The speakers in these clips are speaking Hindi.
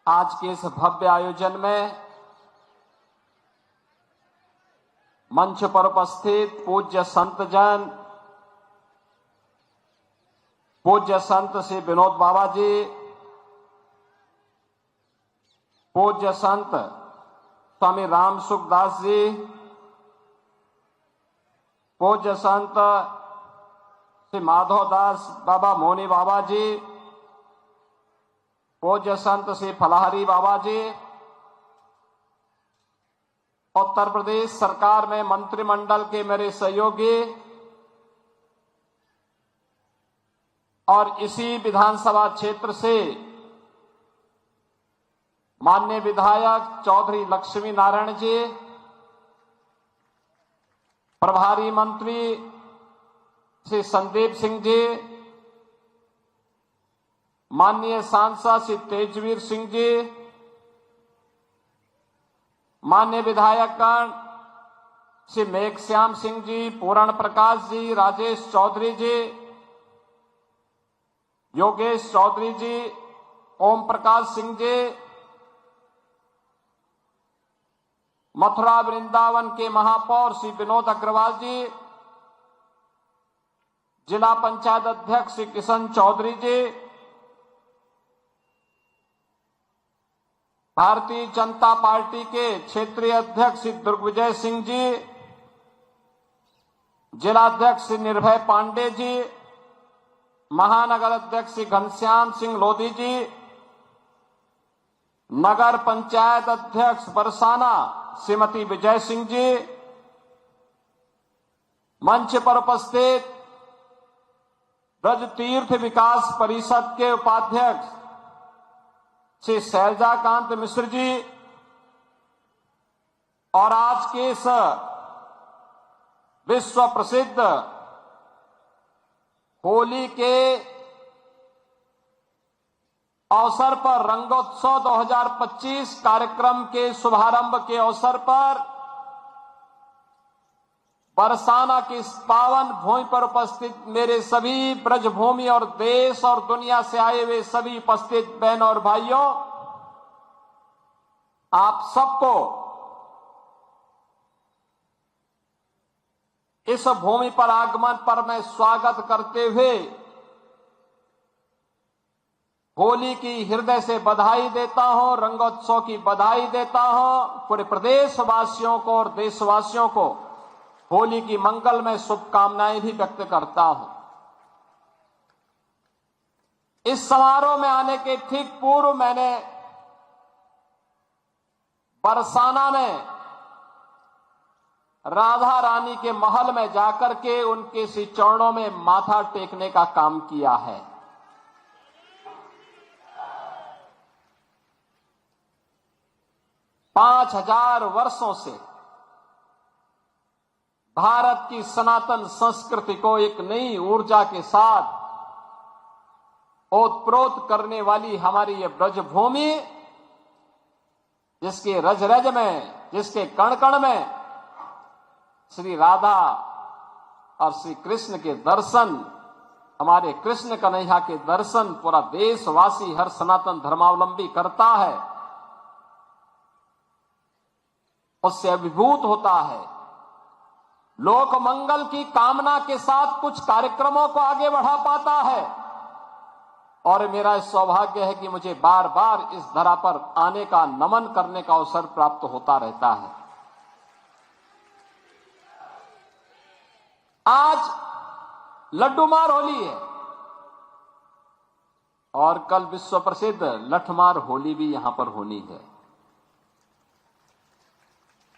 आज के इस भव्य आयोजन में मंच पर उपस्थित पूज्य संत जन, पूज्य संत श्री विनोद बाबा जी, पूज्य संत स्वामी राम सुखदास जी, पूज्य संत श्री माधवदास बाबा मोनी बाबा जी, पूज्य संत श्री फलाहरी बाबा जी, उत्तर प्रदेश सरकार में मंत्रिमंडल के मेरे सहयोगी और इसी विधानसभा क्षेत्र से माननीय विधायक चौधरी लक्ष्मी नारायण जी, प्रभारी मंत्री श्री संदीप सिंह जी, माननीय सांसद श्री तेजवीर सिंह जी, माननीय विधायकगण श्री मेघश्याम सिंह जी, पूर्ण प्रकाश जी, राजेश चौधरी जी, योगेश चौधरी जी, ओम प्रकाश सिंह जी, मथुरा वृंदावन के महापौर श्री विनोद अग्रवाल जी, जिला पंचायत अध्यक्ष श्री किशन चौधरी जी, भारतीय जनता पार्टी के क्षेत्रीय अध्यक्ष श्री दुर्गविजय सिंह जी, जिला अध्यक्ष श्री निर्भय पांडे जी, महानगर अध्यक्ष श्री घनश्याम सिंह लोधी जी, नगर पंचायत अध्यक्ष बरसाना श्रीमती विजय सिंह जी, मंच पर उपस्थित ब्रज तीर्थ विकास परिषद के उपाध्यक्ष श्री शैलजाकांत मिश्र जी और आज के इस विश्व प्रसिद्ध होली के अवसर पर रंगोत्सव 2025 कार्यक्रम के शुभारंभ के अवसर पर बरसाना की इस पावन भूमि पर उपस्थित मेरे सभी ब्रजभूमि और देश और दुनिया से आए हुए सभी उपस्थित बहनों और भाइयों, आप सबको इस भूमि पर आगमन पर मैं स्वागत करते हुए होली की हृदय से बधाई देता हूं, रंगोत्सव की बधाई देता हूं। पूरे प्रदेशवासियों को और देशवासियों को होली की मंगलमय शुभकामनाएं भी व्यक्त करता हूं। इस समारोह में आने के ठीक पूर्व मैंने बरसाना में राधा रानी के महल में जाकर के उनके श्री चरणों में माथा टेकने का काम किया है। पांच 5000 वर्षों से भारत की सनातन संस्कृति को एक नई ऊर्जा के साथ ओतप्रोत करने वाली हमारी ये ब्रजभूमि, जिसके रज रज में, जिसके कण कण में श्री राधा और श्री कृष्ण के दर्शन, हमारे कृष्ण कन्हैया के दर्शन पूरा देशवासी, हर सनातन धर्मावलंबी करता है, उससे अभिभूत होता है। लोक मंगल की कामना के साथ कुछ कार्यक्रमों को आगे बढ़ा पाता है और मेरा सौभाग्य है कि मुझे बार बार इस धरा पर आने का, नमन करने का अवसर प्राप्त होता रहता है। आज लड्डूमार होली है और कल विश्व प्रसिद्ध लठमार होली भी यहां पर होनी है।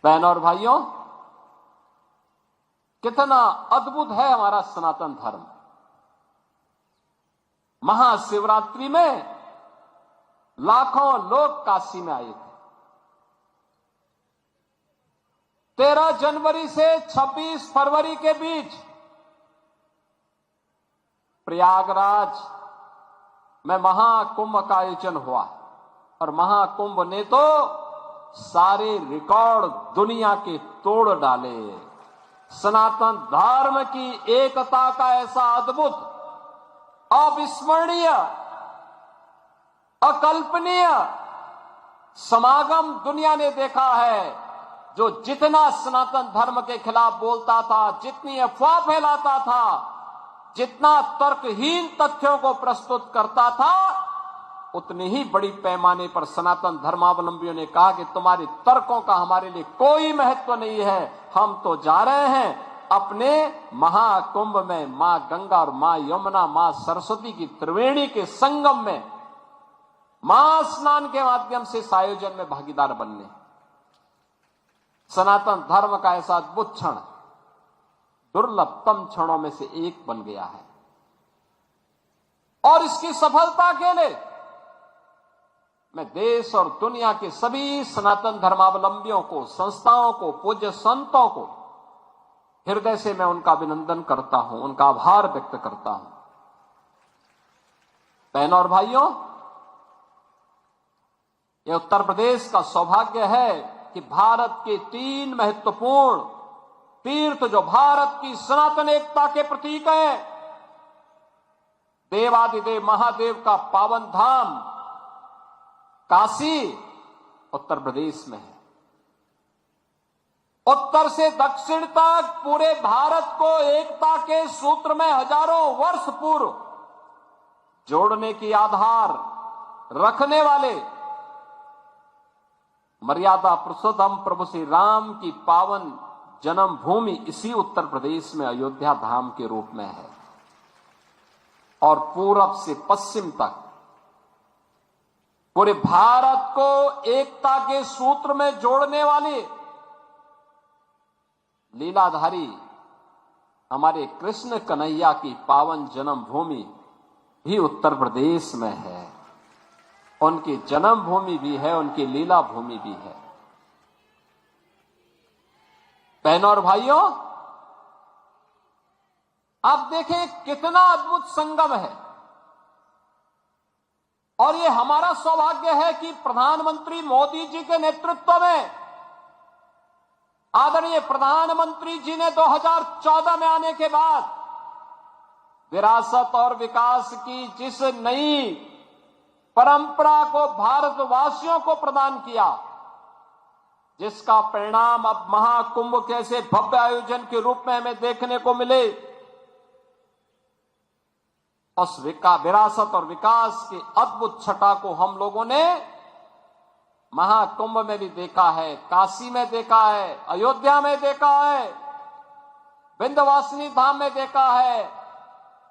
बहनों और भाइयों, कितना अद्भुत है हमारा सनातन धर्म। महाशिवरात्रि में लाखों लोग काशी में आए थे। 13 जनवरी से 26 फरवरी के बीच प्रयागराज में महाकुंभ का आयोजन हुआ और महाकुंभ ने तो सारे रिकॉर्ड दुनिया के तोड़ डाले। सनातन धर्म की एकता का ऐसा अद्भुत, अविस्मरणीय, अकल्पनीय समागम दुनिया ने देखा है। जो जितना सनातन धर्म के खिलाफ बोलता था, जितनी अफवाह फैलाता था, जितना तर्कहीन तथ्यों को प्रस्तुत करता था, उतनी ही बड़ी पैमाने पर सनातन धर्मावलंबियों ने कहा कि तुम्हारे तर्कों का हमारे लिए कोई महत्व नहीं है, हम तो जा रहे हैं अपने महाकुंभ में मां गंगा और मां यमुना, मां सरस्वती की त्रिवेणी के संगम में महास्नान के माध्यम से इस आयोजन में भागीदार बनने। सनातन धर्म का ऐसा अद्भुत क्षण दुर्लभतम क्षणों में से एक बन गया है। और इसकी सफलता के लिए मैं देश और दुनिया के सभी सनातन धर्मावलंबियों को, संस्थाओं को, पूज्य संतों को हृदय से मैं उनका अभिनंदन करता हूं, उनका आभार व्यक्त करता हूं। बहनों और भाइयों, यह उत्तर प्रदेश का सौभाग्य है कि भारत के 3 महत्वपूर्ण तीर्थ जो भारत की सनातन एकता के प्रतीक हैं, देवादिदेव महादेव का पावन धाम काशी उत्तर प्रदेश में है। उत्तर से दक्षिण तक पूरे भारत को एकता के सूत्र में हजारों वर्ष पूर्व जोड़ने की आधार रखने वाले मर्यादा पुरुषोत्तम प्रभु श्री राम की पावन जन्मभूमि इसी उत्तर प्रदेश में अयोध्या धाम के रूप में है। और पूरब से पश्चिम तक पूरे भारत को एकता के सूत्र में जोड़ने वाली लीलाधारी हमारे कृष्ण कन्हैया की पावन जन्मभूमि भी उत्तर प्रदेश में है। उनकी जन्मभूमि भी है, उनकी लीला भूमि भी है। बहनों और भाइयों, आप देखें कितना अद्भुत संगम है। और ये हमारा सौभाग्य है कि प्रधानमंत्री मोदी जी के नेतृत्व में आदरणीय प्रधानमंत्री जी ने 2014 में आने के बाद विरासत और विकास की जिस नई परंपरा को भारतवासियों को प्रदान किया, जिसका परिणाम अब महाकुंभ कैसे भव्य आयोजन के रूप में हमें देखने को मिले, उस विरासत और विकास की अद्भुत छटा को हम लोगों ने महाकुंभ में भी देखा है, काशी में देखा है, अयोध्या में देखा है, विंध्यवासिनी धाम में देखा है,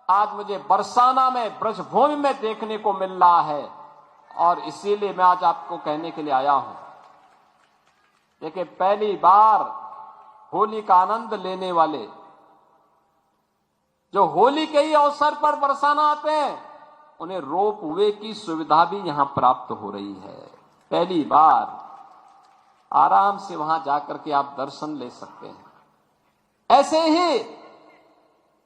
आज मुझे बरसाना में ब्रजभूमि में देखने को मिल रहा है। और इसीलिए मैं आज आपको कहने के लिए आया हूं, देखिए पहली बार होली का आनंद लेने वाले जो होली के ही अवसर पर बरसाना आते हैं, उन्हें रोप वे की सुविधा भी यहां प्राप्त हो रही है। पहली बार आराम से वहां जाकर के आप दर्शन ले सकते हैं। ऐसे ही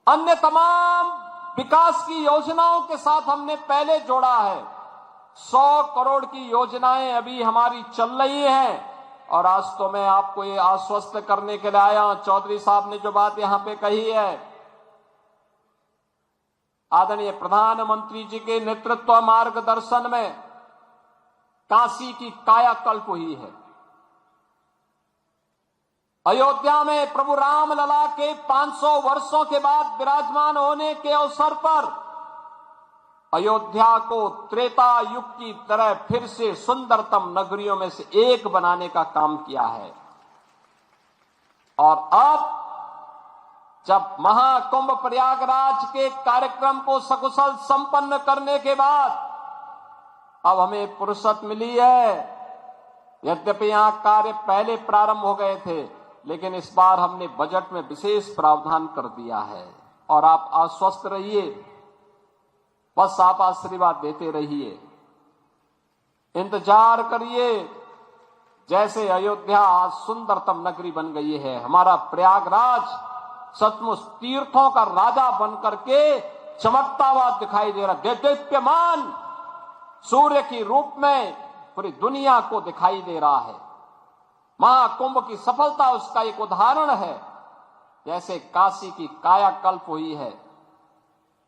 अन्य तमाम विकास की योजनाओं के साथ हमने पहले जोड़ा है। 100 करोड़ की योजनाएं अभी हमारी चल रही हैं। और आज तो मैं आपको ये आश्वस्त करने के लिए आया हूं, चौधरी साहब ने जो बात यहां पे कही है, आदरणीय प्रधानमंत्री जी के नेतृत्व मार्गदर्शन में काशी की कायाकल्प हुई है। अयोध्या में प्रभु रामलला के 500 वर्षों के बाद विराजमान होने के अवसर पर अयोध्या को त्रेता युग की तरह फिर से सुंदरतम नगरियों में से एक बनाने का काम किया है। और अब जब महाकुंभ प्रयागराज के कार्यक्रम को सकुशल संपन्न करने के बाद अब हमें फुर्सत मिली है। यद्यपि यहां कार्य पहले प्रारंभ हो गए थे, लेकिन इस बार हमने बजट में विशेष प्रावधान कर दिया है। और आप आश्वस्त रहिए, बस आप आशीर्वाद देते रहिए, इंतजार करिए। जैसे अयोध्या आज सुंदरतम नगरी बन गई है, हमारा प्रयागराज सचमुच तीर्थों का राजा बनकर के चमकता हुआ दिखाई दे रहा, दीप्यमान सूर्य की रूप में पूरी दुनिया को दिखाई दे रहा है। महाकुंभ की सफलता उसका एक उदाहरण है। जैसे काशी की कायाकल्प हुई है,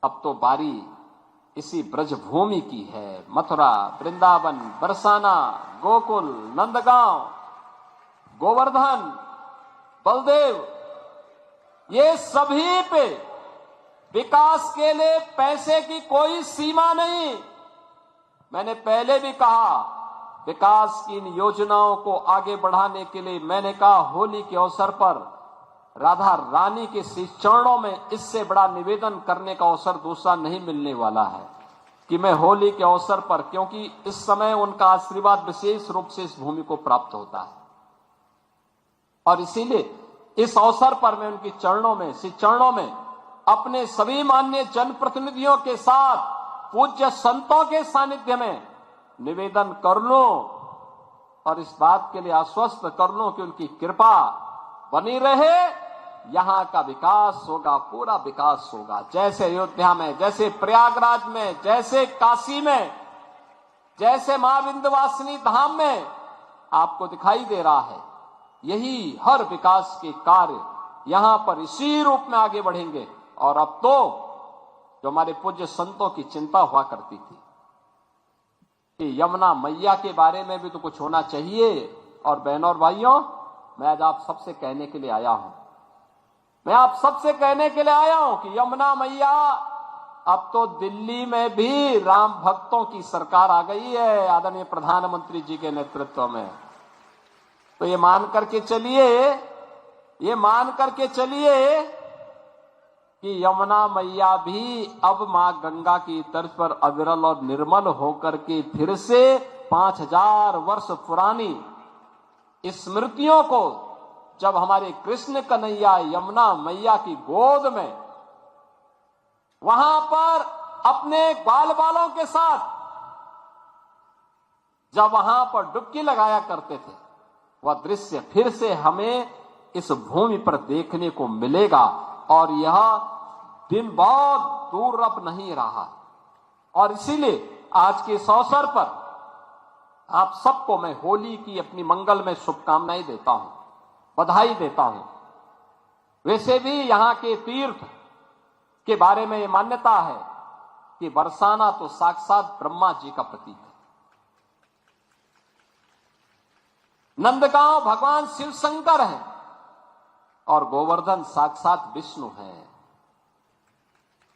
अब तो बारी इसी ब्रजभूमि की है। मथुरा, वृंदावन, बरसाना, गोकुल, नंदगांव, गोवर्धन, बलदेव, ये सभी पे विकास के लिए पैसे की कोई सीमा नहीं। मैंने पहले भी कहा, विकास की इन योजनाओं को आगे बढ़ाने के लिए मैंने कहा, होली के अवसर पर राधा रानी के श्री चरणों में इससे बड़ा निवेदन करने का अवसर दूसरा नहीं मिलने वाला है कि मैं होली के अवसर पर, क्योंकि इस समय उनका आशीर्वाद विशेष रूप से इस भूमि को प्राप्त होता है, और इसीलिए इस अवसर पर मैं उनके चरणों में, श्री चरणों में अपने सभी माननीय जनप्रतिनिधियों के साथ पूज्य संतों के सानिध्य में निवेदन कर लूं और इस बात के लिए आश्वस्त कर लूं कि उनकी कृपा बनी रहे। यहां का विकास होगा, पूरा विकास होगा। जैसे अयोध्या में, जैसे प्रयागराज में, जैसे काशी में, जैसे मां विंध्यवासिनी धाम में आपको दिखाई दे रहा है, यही हर विकास के कार्य यहां पर इसी रूप में आगे बढ़ेंगे। और अब तो जो हमारे पूज्य संतों की चिंता हुआ करती थी कि यमुना मैया के बारे में भी तो कुछ होना चाहिए। और बहनों और भाइयों, मैं आज आप सबसे कहने के लिए आया हूं, मैं आप सबसे कहने के लिए आया हूं कि यमुना मैया, अब तो दिल्ली में भी राम भक्तों की सरकार आ गई है आदरणीय प्रधानमंत्री जी के नेतृत्व में। तो ये मान करके चलिए कि यमुना मैया भी अब मां गंगा की तर्ज पर अविरल और निर्मल होकर के फिर से 5000 वर्ष पुरानी स्मृतियों को, जब हमारे कृष्ण कन्हैया यमुना मैया की गोद में वहां पर अपने बाल बालों के साथ जब वहां पर डुबकी लगाया करते थे, वह दृश्य फिर से हमें इस भूमि पर देखने को मिलेगा। और यह दिन बहुत दूर अब नहीं रहा। और इसीलिए आज के इस अवसर पर आप सबको मैं होली की अपनी मंगल में शुभकामनाएं देता हूं, बधाई देता हूं। वैसे भी यहां के तीर्थ के बारे में ये मान्यता है कि बरसाना तो साक्षात ब्रह्मा जी का प्रतीक है, नंदगांव भगवान शिव शंकर है, और गोवर्धन साक्षात विष्णु है।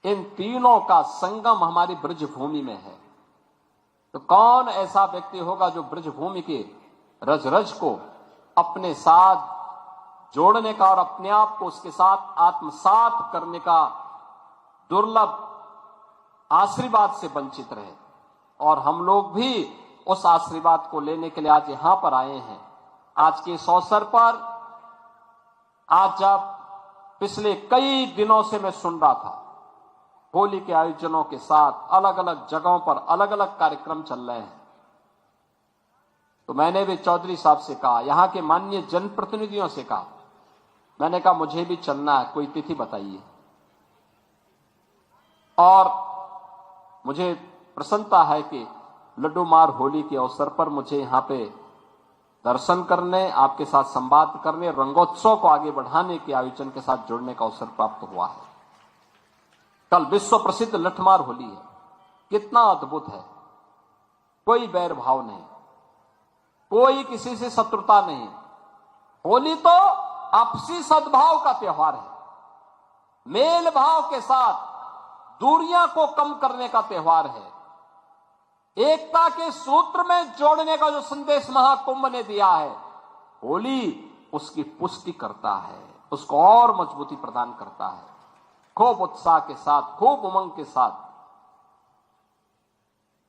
इन तीनों का संगम हमारी ब्रजभूमि में है। तो कौन ऐसा व्यक्ति होगा जो ब्रजभूमि के रज रज को अपने साथ जोड़ने का और अपने आप को उसके साथ आत्मसात करने का दुर्लभ आशीर्वाद से वंचित रहे। और हम लोग भी उस आशीर्वाद को लेने के लिए आज यहां पर आए हैं। आज के इस अवसर पर, आज जब पिछले कई दिनों से मैं सुन रहा था होली के आयोजनों के साथ अलग अलग जगहों पर अलग अलग कार्यक्रम चल रहे हैं, तो मैंने भी चौधरी साहब से कहा, यहां के माननीय जनप्रतिनिधियों से कहा, मैंने कहा मुझे भी चलना है, कोई तिथि बताइए। और मुझे प्रसन्नता है कि लड्डू मार होली के अवसर पर मुझे यहां पे दर्शन करने, आपके साथ संवाद करने, रंगोत्सव को आगे बढ़ाने के आयोजन के साथ जुड़ने का अवसर प्राप्त हुआ है। कल विश्व प्रसिद्ध लठमार होली है, कितना अद्भुत है। कोई बैर भाव नहीं, कोई किसी से शत्रुता नहीं। होली तो आपसी सद्भाव का त्योहार है, मेल भाव के साथ दूरियां को कम करने का त्योहार है, एकता के सूत्र में जोड़ने का जो संदेश महाकुंभ ने दिया है, होली उसकी पुष्टि करता है, उसको और मजबूती प्रदान करता है। खूब उत्साह के साथ, खूब उमंग के साथ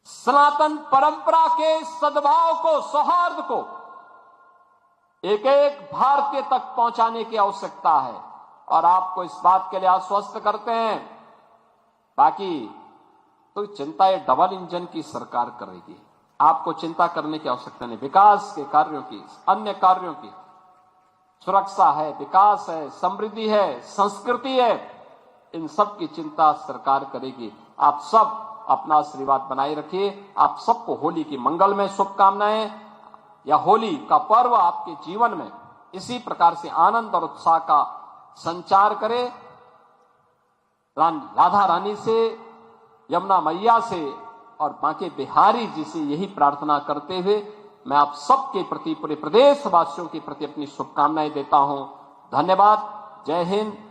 सनातन परंपरा के सद्भाव को, सौहार्द को एक एक भारतीय तक पहुंचाने की आवश्यकता है। और आपको इस बात के लिए आश्वस्त करते हैं, बाकी तो चिंता ये डबल इंजन की सरकार करेगी, आपको चिंता करने की आवश्यकता नहीं। विकास के कार्यों की, अन्य कार्यों की, सुरक्षा है, विकास है, समृद्धि है, संस्कृति है, इन सब की चिंता सरकार करेगी। आप सब अपना आशीर्वाद बनाए रखिए। आप सबको होली की मंगल में शुभकामनाएं। या होली का पर्व आपके जीवन में इसी प्रकार से आनंद और उत्साह का संचार करे। राधा रानी से यमुना मैया से और बांके बिहारी जी से यही प्रार्थना करते हुए मैं आप सबके प्रति, पूरे प्रदेशवासियों के प्रति अपनी शुभकामनाएं देता हूं। धन्यवाद। जय हिंद।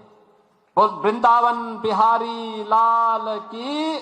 वृंदावन बिहारी लाल की